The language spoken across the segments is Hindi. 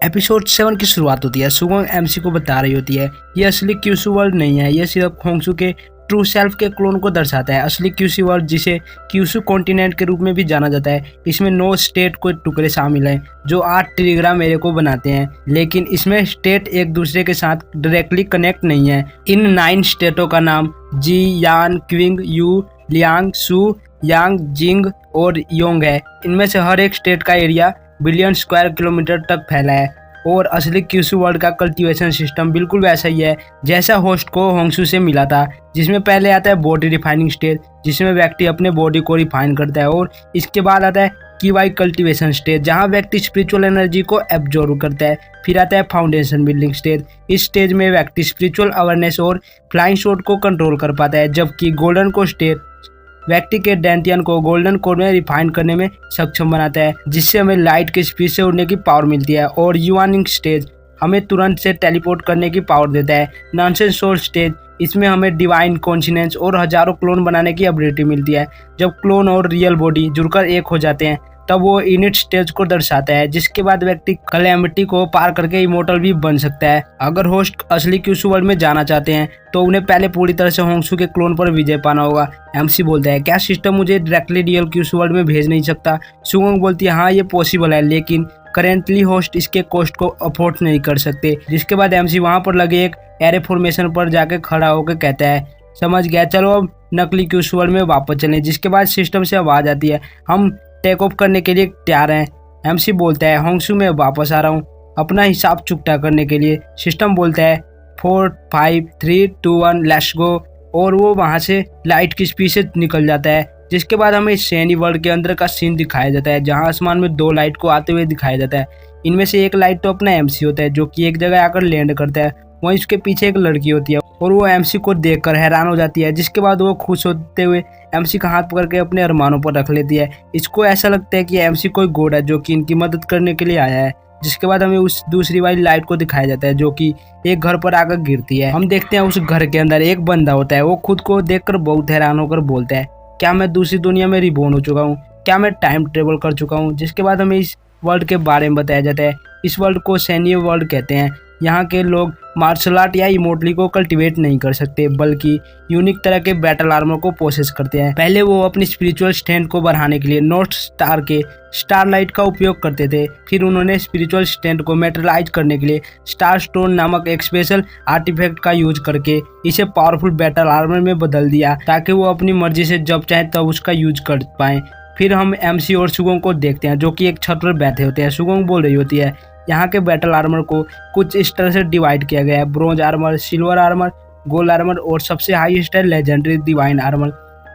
एपिसोड 7 की शुरुआत होती है। सुगोंग एमसी को बता रही होती है ये असली क्यूसू वर्ल्ड नहीं है, ये सिर्फ होंगसू के ट्रू सेल्फ के क्लोन को दर्शाता है। असली क्यूसी वर्ल्ड, जिसे क्यूसू कॉन्टिनेंट के रूप में भी जाना जाता है, इसमें 9 स्टेट के टुकड़े शामिल हैं जो 8 ट्रिग्राम एरिया को बनाते हैं, लेकिन इसमें स्टेट एक दूसरे के साथ डायरेक्टली कनेक्ट नहीं है। इन 9 स्टेटों का नाम जी, यान, क्विंग, यू, लियांग, सू, यांग, जिंग और योंग है। इनमें से हर एक स्टेट का एरिया बिलियन स्क्वायर किलोमीटर तक फैला है और असली क्यूसू वर्ल्ड का कल्टीवेशन सिस्टम बिल्कुल वैसा ही है जैसा होस्ट को होंगसू से मिला था, जिसमें पहले आता है बॉडी रिफाइनिंग स्टेज, जिसमें व्यक्ति अपने बॉडी को रिफाइन करता है, और इसके बाद आता है कीवाई कल्टीवेशन स्टेज, जहां व्यक्ति स्पिरिचुअल एनर्जी को एब्जॉर्ब करता है। फिर आता है फाउंडेशन बिल्डिंग स्टेज। इस स्टेज में व्यक्ति स्पिरिचुअल अवेयरनेस और फ्लाइंग शॉट को कंट्रोल कर पाता है, जबकि गोल्डन को स्टेज व्यक्ति के डेंटियन को गोल्डन कोड में रिफाइन करने में सक्षम बनाता है, जिससे हमें लाइट की स्पीड से उड़ने की पावर मिलती है। और युआनिंग स्टेज हमें तुरंत से टेलीपोर्ट करने की पावर देता है। नॉनसेंस सोल स्टेज, इसमें हमें डिवाइन कॉन्शियस और हजारों क्लोन बनाने की एबिलिटी मिलती है। जब क्लोन और रियल बॉडी जुड़कर एक हो जाते हैं तब वो इनिट स्टेज को दर्शाता है, जिसके बाद व्यक्ति कैलेमिटी को पार करके इमोर्टल भी बन सकता है। अगर होस्ट असली क्यूसू वर्ल्ड में जाना चाहते हैं तो उन्हें पहले पूरी तरह से होंगसू के क्लोन पर विजय पाना होगा। एमसी बोलता है क्या सिस्टम मुझे डायरेक्टली रियल क्यूसू वर्ल्ड में भेज नहीं सकता? सुगोंग बोलती है हाँ ये पॉसिबल है, लेकिन करेंटली होस्ट इसके कॉस्ट को अफोर्ड नहीं कर सकते। जिसके बाद एमसी वहां पर लगे एक एरे फॉर्मेशन पर जाके खड़ा होकर कहता है समझ गया, चलो अब नकली क्यूसू वर्ल्ड में वापस चलें। जिसके बाद सिस्टम से आवाज आती है हम टेक ऑफ करने के लिए तैयार हैं। एमसी बोलता है होंगसू में वापस आ रहा हूँ अपना हिसाब चुकता करने के लिए। सिस्टम बोलता है 4, 5, 3, 2, 1 लेट्स गो, और वो वहां से लाइट की स्पीड से निकल जाता है। जिसके बाद हमें सैनी वर्ल्ड के अंदर का सीन दिखाया जाता है, जहां आसमान में 2 लाइट को आते हुए दिखाया जाता है। इनमें से एक लाइट तो अपना एमसी होता है जो कि एक जगह आकर लैंड करता है, वहीं उसके पीछे एक लड़की होती है और वो एमसी को देखकर हैरान हो जाती है। जिसके बाद वो खुश होते हुए एमसी का हाथ पकड़ के अपने अरमानों पर रख लेती है। इसको ऐसा लगता है कि एमसी कोई गॉड है जो कि इनकी मदद करने के लिए आया है। जिसके बाद हमें उस दूसरी वाली लाइट को दिखाया जाता है जो कि एक घर पर आकर गिरती है। हम देखते हैं उस घर के अंदर एक बंदा होता है, वो खुद को देखकर बहुत हैरान होकर बोलता है क्या मैं दूसरी दुनिया में रिबॉर्न हो चुका हूँ, क्या मैं टाइम ट्रेवल कर चुका हूँ? जिसके बाद हमें इस वर्ल्ड के बारे में बताया जाता है। इस वर्ल्ड को सैन्य वर्ल्ड कहते हैं। यहाँ के लोग मार्शल आर्ट या इमोटली को कल्टीवेट नहीं कर सकते, बल्कि यूनिक तरह के बैटल आर्मर को प्रोसेस करते हैं। पहले वो अपनी स्पिरिचुअल स्ट्रेंथ को बढ़ाने के लिए नॉर्थ स्टार के स्टारलाइट का उपयोग करते थे। फिर उन्होंने स्पिरिचुअल स्ट्रेंथ को मेटलाइज करने के लिए स्टार स्टोन नामक एक स्पेशल आर्टिफैक्ट का यूज करके इसे पावरफुल बैटल आर्मर में बदल दिया, ताकि वो अपनी मर्जी से जब चाहे तब उसका यूज कर पाए। फिर हम एमसी और सुगोंग को देखते हैं जो कि एक छत पर बैठे होते हैं। सुगोंग बोल रही होती है यहाँ के बैटल आर्मर को कुछ इस तरह से डिवाइड किया गया है, bronze armour, silver armour, gold armour और सबसे हाईएस्ट है लेजेंडरी डिवाइन आर्मर।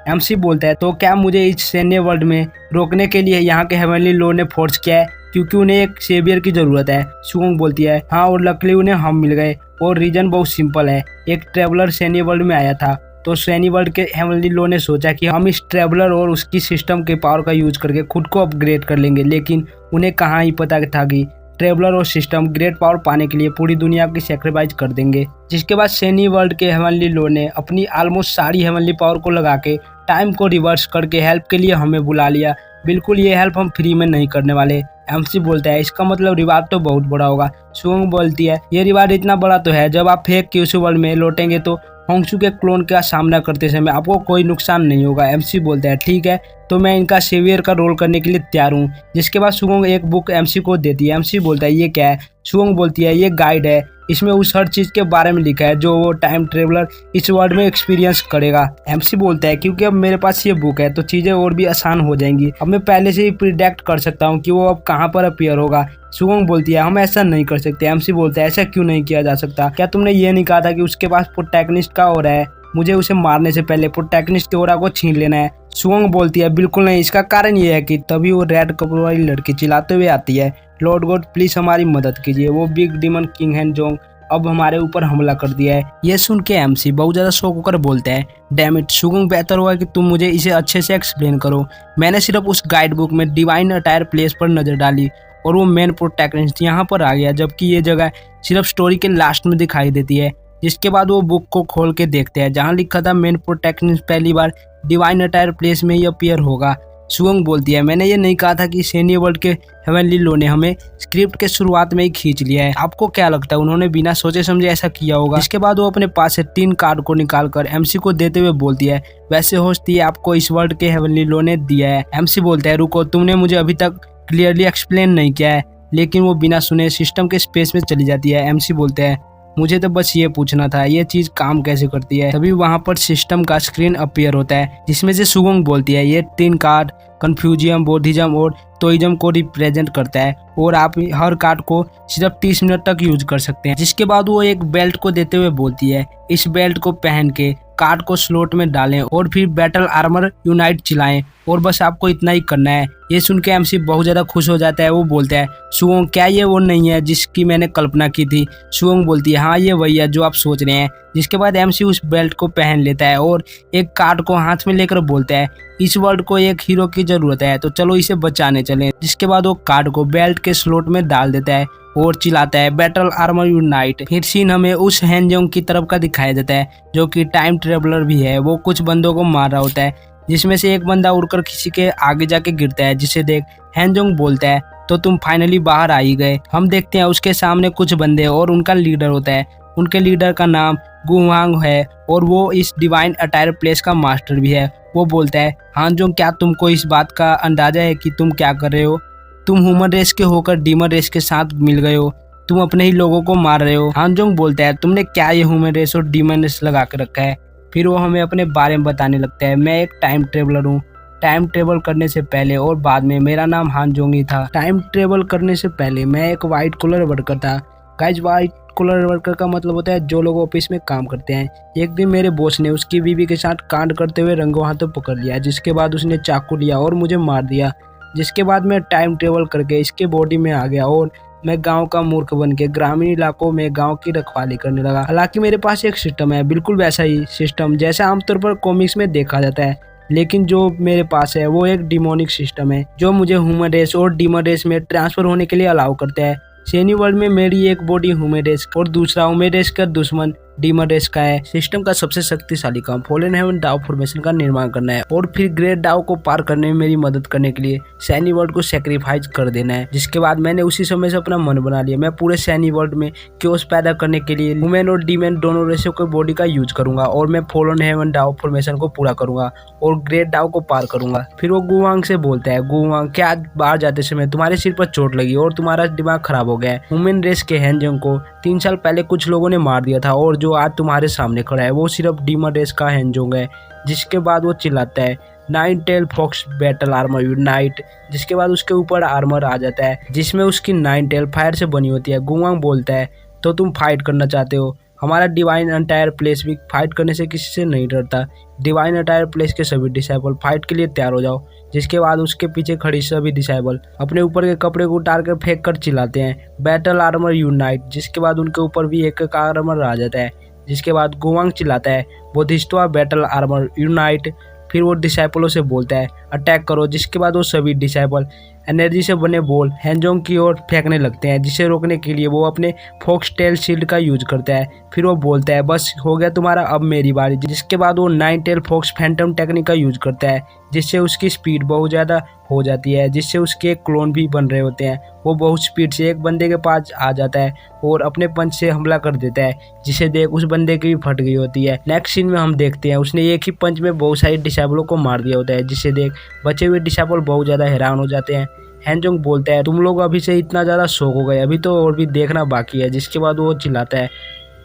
एमसी बोलता है तो क्या मुझे इस सैन्य वर्ल्ड में रोकने के लिए यहाँ के हेवनली लॉर्ड ने फोर्स किया है क्योंकि उन्हें एक सेवियर की जरूरत है? सुगोंग बोलती है हाँ, और लकली उन्हें हम मिल गए और रीजन बहुत सिंपल है। एक ट्रेवलर सैन्य वर्ल्ड में आया था तो सैनी वर्ल्ड के हेवनली लॉर्ड ने सोचा कि हम इस ट्रेवलर और उसकी सिस्टम के पावर का यूज करके खुद को अपग्रेड कर लेंगे, लेकिन उन्हें कहाँ ही पता था कि ट्रेवलर और सिस्टम ग्रेट पावर पाने के लिए पूरी दुनिया की सेक्रीफाइस कर देंगे। जिसके बाद सैनी वर्ल्ड के हेवनली लॉर्ड ने अपनी ऑलमोस्ट सारी हेवनली पावर को लगा के टाइम को रिवर्स करके हेल्प के लिए हमें बुला लिया। बिल्कुल ये हेल्प हम फ्री में नहीं करने वाले। एमसी बोलता है इसका मतलब रिवार्ड तो बहुत बड़ा होगा। सुगोंग बोलती है ये रिवार्ड इतना बड़ा तो है, जब आप फेक क्यूसू वर्ल्ड में लौटेंगे तो होंगसू के क्लोन का सामना करते समय आपको कोई नुकसान नहीं होगा। एमसी बोलता है ठीक है, तो मैं इनका सेवियर का रोल करने के लिए तैयार हूँ। जिसके बाद सुगोंग एक बुक एमसी को देती है। एमसी बोलता है ये क्या है? सुगोंग बोलती है ये गाइड है, इसमें उस हर चीज के बारे में लिखा है जो वो टाइम ट्रेवलर इस वर्ल्ड में एक्सपीरियंस करेगा। एमसी बोलता है क्योंकि अब मेरे पास ये बुक है तो चीजें और भी आसान हो जाएंगी, अब मैं पहले से ही प्रिडिक्ट कर सकता हूँ कि वो अब कहाँ पर अपीयर होगा। सुगोंग बोलती है हम ऐसा नहीं कर सकते। एमसी बोलता है ऐसा क्यों नहीं किया जा सकता? क्या तुमने ये नहीं कहा था कि उसके पास प्रोटैगनिस्ट का ऑरा है, मुझे उसे मारने से पहले प्रोटैगनिस्ट के ऑरा को छीन लेना है? सुगोंग बोलती है बिल्कुल नहीं, इसका कारण ये है कि तभी वो रेड कपड़ों वाली लड़की चिल्लाते हुए आती है लॉर्ड गॉड प्लीज हमारी मदद कीजिए, वो बिग डिमन किंग हैन जोंग अब हमारे ऊपर हमला कर दिया है। ये सुन के एमसी बहुत ज्यादा शौक होकर बोलते हैं डैम इट सुगोंग, बेहतर हुआ कि तुम मुझे इसे अच्छे से एक्सप्लेन करो। मैंने सिर्फ उस गाइड बुक में डिवाइन अटायर प्लेस पर नजर डाली और वो मेन प्रोटैगनिस्ट यहाँ पर आ गया, जबकि ये जगह सिर्फ स्टोरी के लास्ट में दिखाई देती है। जिसके बाद वो बुक को खोल के देखते हैं जहाँ लिखा था मेन प्रोटैगनिस्ट पहली बार डिवाइन अटायर प्लेस में ही अपीयर होगा। सुगंग बोलती है, मैंने ये नहीं कहा था कि सैन्य वर्ल्ड के हेवनली लो ने हमें स्क्रिप्ट के शुरुआत में ही खींच लिया है। आपको क्या लगता है उन्होंने बिना सोचे समझे ऐसा किया होगा? इसके बाद वो अपने पास से 3 कार्ड को निकालकर एमसी को देते हुए बोलती है, वैसे होस्ट ये आपको इस वर्ल्ड के हेवनली लो ने दिया है। एमसी बोलता है, रुको, तुमने मुझे अभी तक क्लियरली एक्सप्लेन नहीं किया है। लेकिन वो बिना सुने सिस्टम के स्पेस में चली जाती है। एमसी बोलते हैं, मुझे तो बस ये पूछना था ये चीज काम कैसे करती है। तभी वहां पर सिस्टम का स्क्रीन अपीयर होता है जिसमें से सुगंग बोलती है, ये 3 कार्ड कन्फ्यूजियम, बोधिज्म और तोइज्म को रिप्रेजेंट करता है और आप हर कार्ड को सिर्फ 30 मिनट तक यूज कर सकते हैं। जिसके बाद वो एक बेल्ट को देते हुए बोलती है, इस बेल्ट को पहन के कार्ड को स्लॉट में डालें और फिर बैटल आर्मर यूनाइट चिल्लाएं और बस आपको इतना ही करना है। ये सुन के एमसी बहुत ज्यादा खुश हो जाता है। वो बोलता है, सुगंग क्या ये वो नहीं है जिसकी मैंने कल्पना की थी? सुगंग बोलती है, हाँ ये वही है जो आप सोच रहे हैं। जिसके बाद एमसी उस बेल्ट को पहन लेता है और एक कार्ड को हाथ में लेकर बोलता है, इस वर्ल्ड को एक हीरो की जरूरत है, तो चलो इसे बचाने चलें। जिसके बाद वो कार्ड को बेल्ट के स्लॉट में डाल देता है और चिल्लाता है, बैटल आर्मर यूनाइट। फिर सीन हमें उस हैंजोंग की तरफ का दिखाया जाता है जो कि टाइम ट्रेवलर भी है। वो कुछ बंदों को मार रहा होता है जिसमें से एक बंदा उड़कर किसी के आगे जाके गिरता है, जिसे देख हैंजोंग बोलता है, तो तुम फाइनली बाहर आ ही गए। हम देखते हैं उसके सामने कुछ बंदे और उनका लीडर होता है। उनके लीडर का नाम गुवांग है और वो इस डिवाइन अटायर प्लेस का मास्टर भी है। वो बोलता है, हैंजोंग क्या तुमको इस बात का अंदाजा है कि तुम क्या कर रहे हो? तुम ह्यूमन रेस के होकर डीमन रेस के साथ मिल गए हो, तुम अपने ही लोगों को मार रहे हो। हैंजोंग बोलता है, तुमने क्या ये ह्यूमन रेस और डीमन रेस लगा के रखा है? फिर वो हमें अपने बारे में बताने लगता है, मैं एक टाइम ट्रेवलर हूँ। टाइम ट्रेवल करने से पहले और बाद में मेरा नाम हैंजोंग ही था। टाइम ट्रेवल करने से पहले मैं एक व्हाइट कॉलर वर्कर था। गाइस, व्हाइट कॉलर वर्कर का मतलब होता है जो लोग ऑफिस में काम करते हैं। एक दिन मेरे बॉस ने उसकी बीवी के साथ कांड करते हुए रंगों हाथों पकड़ लिया, जिसके बाद उसने चाकू लिया और मुझे मार दिया। जिसके बाद मैं टाइम ट्रेवल करके इसके बॉडी में आ गया और मैं गांव का मूर्ख बन के ग्रामीण इलाकों में गांव की रखवाली करने लगा। हालांकि मेरे पास एक सिस्टम है, बिल्कुल वैसा ही सिस्टम जैसा आमतौर पर कॉमिक्स में देखा जाता है, लेकिन जो मेरे पास है वो एक डिमोनिक सिस्टम है जो मुझे ह्यूमन रेस और डीमन रेस में ट्रांसफर होने के लिए अलाउ करता है। सैन्य वर्ल्ड में मेरी एक बॉडी ह्यूमन रेस और दूसरा ह्यूमन रेस का दुश्मन डीमन रेस का है। सिस्टम का सबसे शक्तिशाली काम फॉलन हेवन डाउ फॉर्मेशन का निर्माण करना है और फिर ग्रेट डाउ को पार करने में मेरी मदद करने के लिए सैन्य वर्ल्ड को सेक्रीफाइस कर देना है। जिसके बाद मैंने उसी समय से अपना मन बना लिया, मैं पूरे सैन्य वर्ल्ड में क्योस पैदा करने के लिए ह्यूमन और डीमन दोनों रेसों के बॉडी का यूज करूंगा और मैं फॉलन हेवन डाउ फॉर्मेशन को पूरा करूंगा और ग्रेट डाउ को पार करूंगा। फिर वो गुवांग से बोलता है, गुवांग क्या आज बाहर जाते समय तुम्हारे सिर पर चोट लगी और तुम्हारा दिमाग खराब हो गया है? ह्यूमन रेस के हैंजोंग को 3 साल पहले कुछ लोगों ने मार दिया था और जो आज तुम्हारे सामने खड़ा है वो सिर्फ डीमन रेस का हैंजोंग है। जिसके बाद वो चिल्लाता है, 9 tail fox battle armour unite. जिसके बाद उसके ऊपर आर्मर आ जाता है जिसमें उसकी 9 टेल फायर से बनी होती है। गुवांग बोलता है, तो तुम फाइट करना चाहते हो? हमारा डिवाइन अटायर प्लेस भी फाइट करने से किसी से नहीं डरता। डिवाइन अटायर प्लेस के सभी डिसाइबल फाइट के लिए तैयार हो जाओ। जिसके बाद उसके पीछे खड़ी सभी डिसाइबल अपने ऊपर के कपड़े को उतार कर फेंक कर चिल्लाते हैं, बैटल आर्मर यूनाइट। जिसके बाद उनके ऊपर भी एक एक आर्मर आ जाता है। जिसके बाद गुवांग चिल्लाता है, बोधिस्टवा बैटल आर्मर यूनाइट। फिर वो डिसाइपलों से बोलता है, अटैक करो। जिसके बाद वो सभी डिसाइपल एनर्जी से बने बॉल हैंजोंग की ओर फेंकने लगते हैं, जिसे रोकने के लिए वो अपने फॉक्स टेल शील्ड का यूज करता है। फिर वो बोलता है, बस हो गया तुम्हारा, अब मेरी बारी। जिसके बाद वो 9 टेल फॉक्स फैंटम टेक्निक का यूज करता है, जिससे उसकी स्पीड बहुत ज़्यादा हो जाती है, जिससे उसके एक क्लोन भी बन रहे होते हैं। वो बहुत स्पीड से एक बंदे के पास आ जाता है और अपने पंच से हमला कर देता है, जिसे देख उस बंदे की भी फट गई होती है। नेक्स्ट सीन में हम देखते हैं उसने एक ही पंच में बहुत सारे डिसाइबलों को मार दिया होता है, जिसे देख बचे हुए डिसाइबल बहुत ज़्यादा हैरान हो जाते हैं। हैंजोंग बोलता है, तुम लोग अभी से इतना ज़्यादा शौक हो गए, अभी तो और भी देखना बाकी है। जिसके बाद वो चिल्लाता है,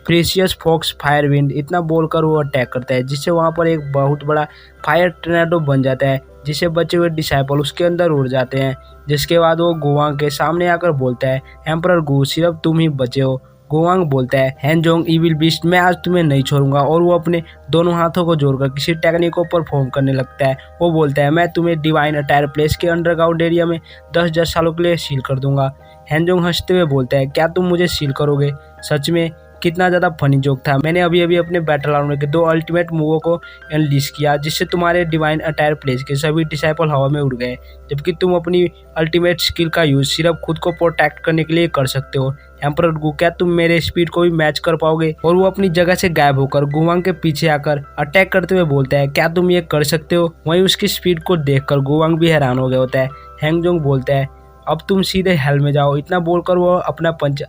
प्रीशियस फॉक्स फायर विंड। इतना बोलकर वो अटैक करता है, जिससे वहाँ पर एक बहुत बड़ा फायर टर्नेडो बन जाता है, जिससे बचे हुए डिसाइपल उसके अंदर उड़ जाते हैं। जिसके बाद वो गुवांग के सामने आकर बोलता है, एम्परर गु, सिर्फ तुम ही बचे हो। गुवांग बोलता है, हैंजोंग इविल बीस्ट, मैं आज तुम्हें नहीं छोड़ूंगा। और वो अपने दोनों हाथों को जोड़कर किसी टेक्निक को परफॉर्म करने लगता है। वो बोलता है, मैं तुम्हें डिवाइन अटायर प्लेस के अंडरग्राउंड एरिया में 10,000 सालों के लिए सील कर दूंगा। हैंजोंग हंसते हुए बोलता है, क्या तुम मुझे सील करोगे? सच में? कितना ज़्यादा फनी जोक था। मैंने अभी अभी अपने बैटल आर्मर के 2 अल्टीमेट मूवों को अनलीश किया, जिससे तुम्हारे डिवाइन अटायर प्लेस के सभी डिसाइपल हवा में उड़ गए, जबकि तुम अपनी अल्टीमेट स्किल का यूज सिर्फ खुद को प्रोटेक्ट करने के लिए कर सकते हो। एम्परर गु, क्या तुम मेरे स्पीड को भी मैच कर पाओगे? और वो अपनी जगह से गायब होकर गुवांग के पीछे आकर अटैक करते हुए बोलता है, क्या तुम ये कर सकते हो? वहीं उसकी स्पीड को देखकर गुवांग भी हैरान हो गया होता है। हैंगजोंग बोलता है, अब तुम सीधे हेल में जाओ। इतना बोलकर वो अपना पंच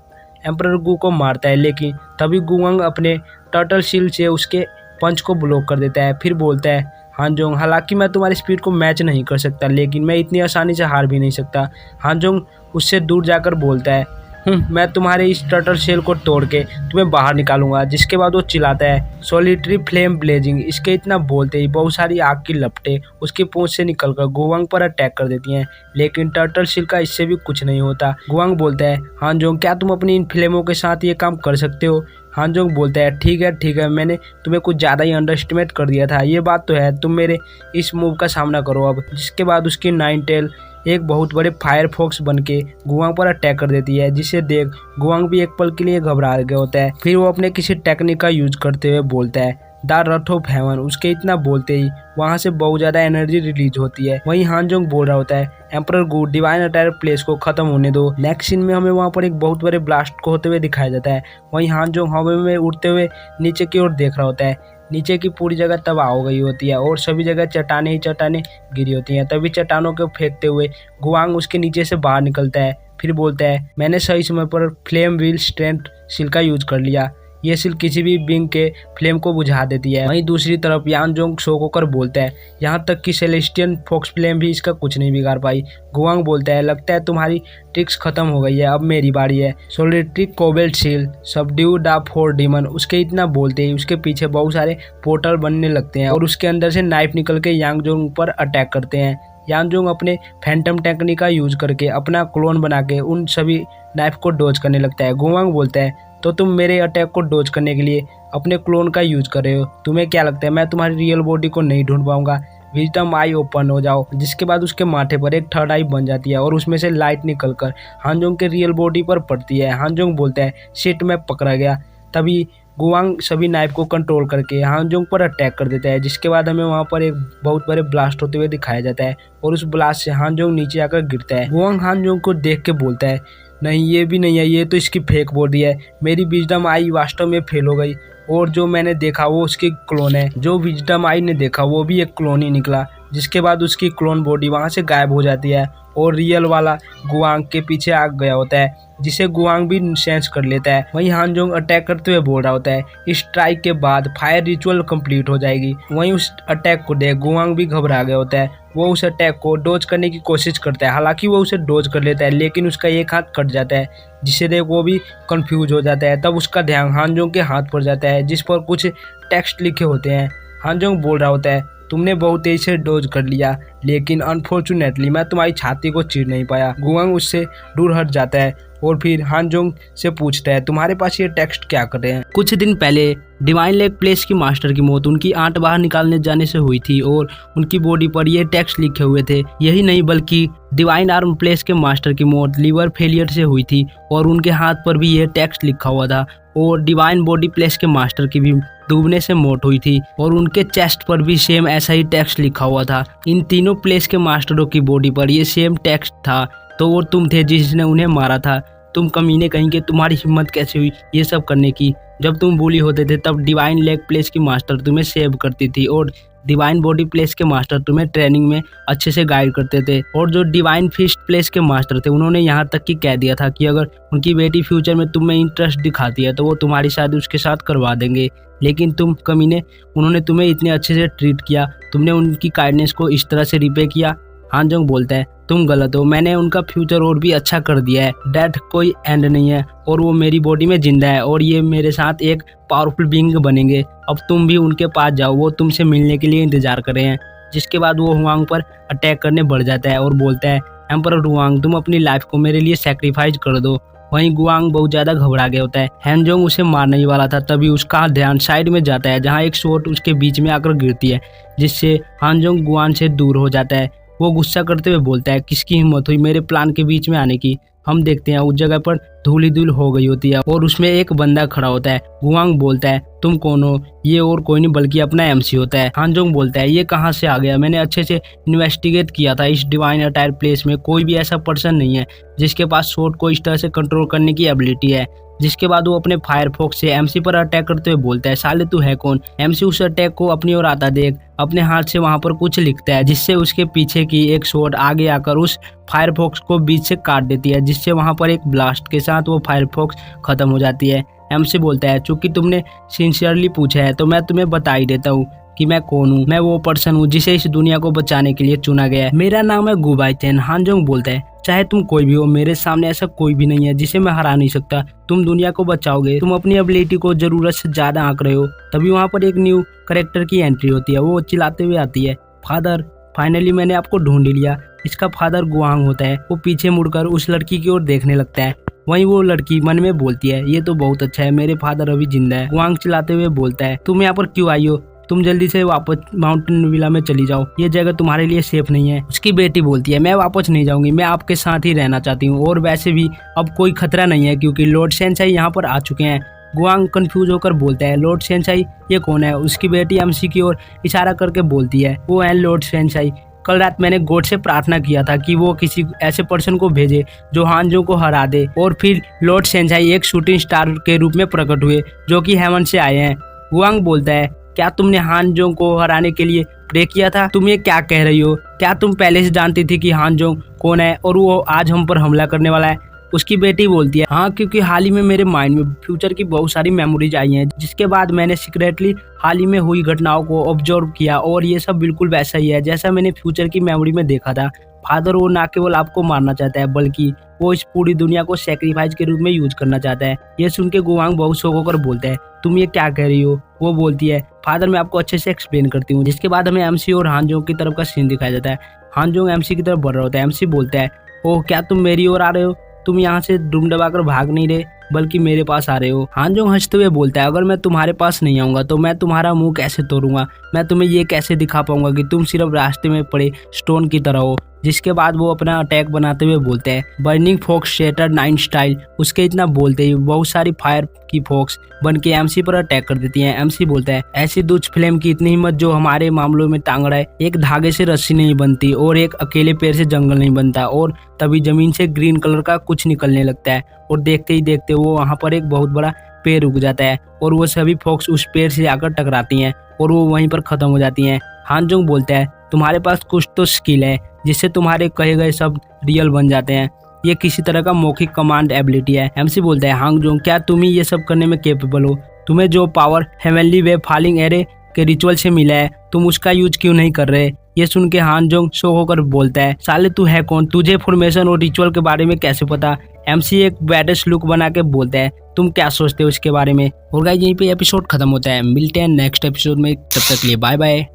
एम्परर गु को मारता है, लेकिन तभी गुवांग अपने टर्टल शील्ड से उसके पंच को ब्लॉक कर देता है। फिर बोलता है, हानजोंग, हालांकि मैं तुम्हारी स्पीड को मैच नहीं कर सकता, लेकिन मैं इतनी आसानी से हार भी नहीं सकता। हानजोंग उससे दूर जाकर बोलता है, मैं तुम्हारे इस टर्टल शेल को तोड़ के तुम्हें बाहर निकालूंगा। जिसके बाद वो चिल्लाता है, सॉलिटरी फ्लेम ब्लेजिंग। इसके इतना बोलते ही बहुत सारी आग की लपटें उसकी पूंछ से निकलकर गुवांग पर अटैक कर देती हैं, लेकिन टर्टल शेल का इससे भी कुछ नहीं होता। गुवांग बोलता है, हानजोंग, क्या तुम अपनी इन फ्लेमों के साथ ये काम कर सकते हो? हानजोंग बोलता है, ठीक है, मैंने तुम्हें कुछ ज़्यादा ही अंडर एस्टिमेट कर दिया था। ये बात तो है, तुम मेरे इस मूव का सामना करो अब। जिसके बाद उसकी 9 टेल एक बहुत बड़े फायर फोक्स बन के गुवांग पर अटैक कर देती है, जिसे देख गुवांग भी एक पल के लिए घबरा गया होता है। फिर वो अपने किसी टेक्निक का यूज करते हुए बोलता है, द रथ ऑफ हेवन। उसके इतना बोलते ही वहां से बहुत ज्यादा एनर्जी रिलीज होती है। वहीं हानजोंग बोल रहा होता है, एम्परर गु, डिवाइन अटायर प्लेस को खत्म होने दो। नेक्स्ट सीन में हमें वहां पर एक बहुत बड़े ब्लास्ट को होते हुए दिखाया जाता है। वहीं हानजोंग हवा में उड़ते हुए नीचे की ओर देख रहा होता है। नीचे की पूरी जगह तबाह हो गई होती है और सभी जगह चट्टाने ही चट्टाने गिरी होती हैं। तभी चट्टानों को फेंकते हुए गुवांग उसके नीचे से बाहर निकलता है। फिर बोलता है, मैंने सही समय पर फ्लेम व्हील स्ट्रेंथ सील का यूज कर लिया। ये सील किसी भी बिंग के फ्लेम को बुझा देती है। वहीं दूसरी तरफ यानजोंग शोक होकर बोलता है, यहाँ तक कि सेलेस्टियन फॉक्स फ्लेम भी इसका कुछ नहीं बिगाड़ पाई। गुवांग बोलता है, लगता है तुम्हारी ट्रिक्स खत्म हो गई है, अब मेरी बारी है। Solitary cobalt seal, subdue the 4 demon. उसके इतना बोलते ही उसके पीछे बहुत सारे पोर्टल बनने लगते हैं और उसके अंदर से नाइफ निकल के यानजोंग पर अटैक करते हैं। यानजोंग अपने फैंटम टेक्निक का यूज करके अपना क्लोन बना के उन सभी नाइफ को डोज करने लगता है। गुवांग बोलता है, तो तुम मेरे अटैक को डोज करने के लिए अपने क्लोन का यूज कर रहे हो। तुम्हें क्या लगता है मैं तुम्हारी रियल बॉडी को नहीं ढूंढ पाऊंगा? विजडम आई ओपन हो जाओ। जिसके बाद उसके माथे पर एक थर्ड आई बन जाती है और उसमें से लाइट निकलकर हानजोंग के रियल बॉडी पर पड़ती है। हानजोंग बोलता है, शिट, मैं पकड़ा गया। तभी गुवांग सभी नाइफ को कंट्रोल करके हानजोंग पर अटैक कर देता है। जिसके बाद हमें वहां पर एक बहुत बड़े ब्लास्ट होते हुए दिखाया जाता है और उस ब्लास्ट से हानजोंग नीचे आकर गिरता है। गुवांग हानजोंग को देख के बोलता है, नहीं, ये भी नहीं है, ये तो इसकी फेक बॉडी है। मेरी विजडम आई वास्तव में फेल हो गई और जो मैंने देखा वो उसकी क्लोन है। जो विजडम आई ने देखा वो भी एक क्लोन ही निकला। जिसके बाद उसकी क्लोन बॉडी वहां से गायब हो जाती है और रियल वाला गुवांग के पीछे आ गया होता है, जिसे गुवांग भी सेंस कर लेता है। वहीं हानजोंग अटैक करते हुए बोल रहा होता है, इस स्ट्राइक के बाद फायर रिचुअल कंप्लीट हो जाएगी। वहीं उस अटैक को देख गुवांग भी घबरा गया होता है। वो उस अटैक को डोज करने की कोशिश करता है। हालांकि वो उसे डोज कर लेता है, लेकिन उसका एक हाथ कट जाता है, जिससे देख वो भी कंफ्यूज हो जाता है। तब उसका ध्यान हानजोंग के हाथ पर जाता है, जिस पर कुछ टेक्स्ट लिखे होते हैं। हानजोंग बोल रहा होता है, तुमने बहुत तेज से डोज कर लिया, लेकिन अनफॉर्चुनेटली मैं तुम्हारी छाती को चीर नहीं पाया। गुवांग उससे दूर हट जाता है और फिर हानजोंग से पूछता है, तुम्हारे पास ये टेक्स्ट क्या कर रहे हैं? कुछ दिन पहले डिवाइन लेग प्लेस की मास्टर की मौत उनकी आंट बाहर निकालने जाने से हुई थी और उनकी बॉडी पर ये टेक्स्ट लिखे हुए थे। यही नहीं बल्कि डिवाइन आर्म प्लेस के मास्टर की मौत लीवर फेलियर से हुई थी और उनके हाथ पर भी ये टेक्स्ट लिखा हुआ था। और डिवाइन बॉडी प्लेस के मास्टर की भी डूबने से मौत हुई थी और उनके चेस्ट पर भी सेम ऐसा ही टेक्स्ट लिखा हुआ था। इन तीनों प्लेस के मास्टरों की बॉडी पर ये सेम टेक्स्ट था, तो वो तुम थे जिसने उन्हें मारा था। तुम कमीने कहेंगे, तुम्हारी हिम्मत कैसे हुई ये सब करने की? जब तुम बुली होते थे तब डिवाइन लेग प्लेस की मास्टर तुम्हें सेव करती थी और डिवाइन बॉडी प्लेस के मास्टर तुम्हें ट्रेनिंग में अच्छे से गाइड करते थे। और जो डिवाइन फिस्ट प्लेस के मास्टर थे उन्होंने यहाँ तक कि कह दिया था कि अगर उनकी बेटी फ्यूचर में तुम में इंटरेस्ट दिखाती है तो वो तुम्हारी शादी उसके साथ करवा देंगे। लेकिन तुम कमीने, उन्होंने तुम्हें इतने अच्छे से ट्रीट किया, तुमने उनकी काइंडनेस को इस तरह से रिपे किया। हानजोंग बोलता है, तुम गलत हो, मैंने उनका फ्यूचर और भी अच्छा कर दिया है। डेथ कोई एंड नहीं है और वो मेरी बॉडी में जिंदा है और ये मेरे साथ एक पावरफुल बीइंग बनेंगे। अब तुम भी उनके पास जाओ, वो तुमसे मिलने के लिए इंतजार कर रहे हैं। जिसके बाद वो हुआंग पर अटैक करने बढ़ जाता है और बोलता है, एम्परर हुआंग, तुम अपनी लाइफ को मेरे लिए सेक्रीफाइस कर दो। वहीं गुआंग बहुत ज्यादा घबरा गया होता है। हानजोंग उसे मारने ही वाला था, तभी उसका ध्यान साइड में जाता है जहाँ एक शॉट उसके बीच में आकर गिरती है, जिससे हानजोंग गुआन से दूर हो जाता है। वो गुस्सा करते हुए बोलता है, किसकी हिम्मत हुई मेरे प्लान के बीच में आने की? हम देखते हैं उस जगह पर धूल ही धूल हो गई होती है और उसमें एक बंदा खड़ा होता है। गुआंग बोलता है तुम कौन हो? ये और कोई नहीं बल्कि अपना एमसी होता है। हानजोंग बोलता है ये कहाँ से आ गया? मैंने अच्छे से इन्वेस्टिगेट किया था, इस डिवाइन अटायर प्लेस में कोई भी ऐसा पर्सन नहीं है जिसके पास स्वॉर्ड को इस तरह से कंट्रोल करने की एबिलिटी है। जिसके बाद वो अपने फायरफॉक्स से एमसी पर अटैक करते हुए बोलता है साले तू है कौन? एमसी उस अटैक को अपनी ओर आता देख अपने हाथ से वहां पर कुछ लिखता है, जिससे उसके पीछे की एक स्वॉर्ड आगे आकर उस फायरफॉक्स को बीच से काट देती है, जिससे वहां पर एक ब्लास्ट के साथ वो फायरफॉक्स खत्म हो जाती है। एमसी बोलता है चूंकि तुमने सिंसियरली पूछा है तो मैं तुम्हें बता ही देता हूँ कि मैं कौन हूँ। मैं वो पर्सन हूँ जिसे इस दुनिया को बचाने के लिए चुना गया है। मेरा नाम है गुबाइचेन। हानजोंग बोलता है चाहे तुम कोई भी हो, मेरे सामने ऐसा कोई भी नहीं है जिसे मैं हरा नहीं सकता। तुम दुनिया को बचाओगे, तुम अपनी एबिलिटी को जरूरत से ज्यादा आंक रहे हो। तभी वहाँ पर एक न्यू करेक्टर की एंट्री होती है। वो चिल्लाते हुए आती है फादर, फाइनली मैंने आपको ढूंढ लिया। इसका फादर गुआंग होता है। वो पीछे मुड़कर उस लड़की की ओर देखने लगता है। वहीं वो लड़की मन में बोलती है ये तो बहुत अच्छा है, मेरे फादर अभी जिंदा है। गुआंग चिल्लाते हुए बोलता है तुम यहाँ पर क्यों आई हो? तुम जल्दी से वापस माउंटेन विला में चली जाओ, ये जगह तुम्हारे लिए सेफ नहीं है। उसकी बेटी बोलती है मैं वापस नहीं जाऊंगी, मैं आपके साथ ही रहना चाहती हूँ और वैसे भी अब कोई खतरा नहीं है क्योंकि लॉर्ड सेंसाई यहाँ पर आ चुके हैं। गुआंग कंफ्यूज होकर बोलता है लॉर्ड सेंसाई ये कौन है? उसकी बेटी एमसी की ओर इशारा करके बोलती है वो है लॉर्ड सेंसाई। कल रात मैंने गॉड से प्रार्थना किया था कि वो किसी ऐसे पर्सन को भेजे जो हानजोंग को हरा दे और फिर लॉर्ड सेंसाई एक शूटिंग स्टार के रूप में प्रकट हुए जो कि हेवन से आए हैं। गुआंग बोलता है क्या तुमने हानजोंग को हराने के लिए प्रे किया था? तुम ये क्या कह रही हो? क्या तुम पहले से जानती थी कि हानजोंग कौन है और वो आज हम पर हमला करने वाला है? उसकी बेटी बोलती है हाँ, क्योंकि हाल ही में मेरे माइंड में फ्यूचर की बहुत सारी मेमोरीज आई हैं, जिसके बाद मैंने सीक्रेटली हाल ही में हुई घटनाओं को ऑब्जर्व किया और ये सब बिल्कुल वैसा ही है जैसा मैंने फ्यूचर की मेमोरी में देखा था। फादर वो ना केवल आपको मारना चाहता है बल्कि वो इस पूरी दुनिया को सेक्रीफाइस के रूप में यूज करना चाहता है। ये सुन के गुआंग बहुत शौक होकर बोलता है तुम ये क्या कह रही हो? वो बोलती है फादर मैं आपको अच्छे से एक्सप्लेन करती हूँ। जिसके बाद हमें एमसी और हानजोंग की तरफ का सीन दिखाया जाता है। हानजोंग एमसी की तरफ बढ़ रहा होता है। एमसी बोलता है ओह क्या तुम मेरी ओर आ रहे हो? तुम यहाँ से डूम दबाकर भाग नहीं रहे बल्कि मेरे पास आ रहे हो। हानजोंग हंसते हुए बोलता है अगर मैं तुम्हारे पास नहीं आऊंगा तो मैं तुम्हारा मुंह कैसे तोड़ूंगा? मैं तुम्हें ये कैसे दिखा पाऊंगा कि तुम सिर्फ रास्ते में पड़े स्टोन की तरह हो? जिसके बाद वो अपना अटैक बनाते हुए बोलते हैं बर्निंग फोक्स शेटर 9 स्टाइल। उसके इतना बोलते ही बहुत सारी फायर की फोक्स बन के एमसी पर अटैक कर देती हैं। एमसी बोलता है ऐसी दुच फ्लेम की इतनी हिम्मत जो हमारे मामलों में टांगड़ा है। एक धागे से रस्सी नहीं बनती और एक अकेले पेड़ से जंगल नहीं बनता। और तभी जमीन से ग्रीन कलर का कुछ निकलने लगता है और देखते ही देखते वो वहाँ पर एक बहुत बड़ा पेड़ उग जाता है और वो सभी फोक्स उस पेड़ से आकर टकराती हैं और वो वहीं पर खत्म हो जाती हैं। हानजोंग बोलता है तुम्हारे पास कुछ तो स्किल है जिससे तुम्हारे कहे गए सब रियल बन जाते हैं। ये किसी तरह का मौखिक कमांड एबिलिटी है। एमसी बोलता है हानजोंग क्या तुम ही ये सब करने में कैपेबल हो? तुम्हें जो power heavenly wave falling array के रिचुअल से मिला है तुम उसका यूज क्यों नहीं कर रहे? ये सुन के हानजोंग शो होकर बोलता है साले तू है कौन? तुझे फॉर्मेशन और रिचुअल के बारे में कैसे पता? एमसी एक बैडेस्ट लुक बना के बोलता है तुम क्या सोचते हो इसके बारे में? और गाइस यहीं पे एपिसोड खत्म होता है। मिलते हैं नेक्स्ट एपिसोड में, तब तक के लिए बाय बाय।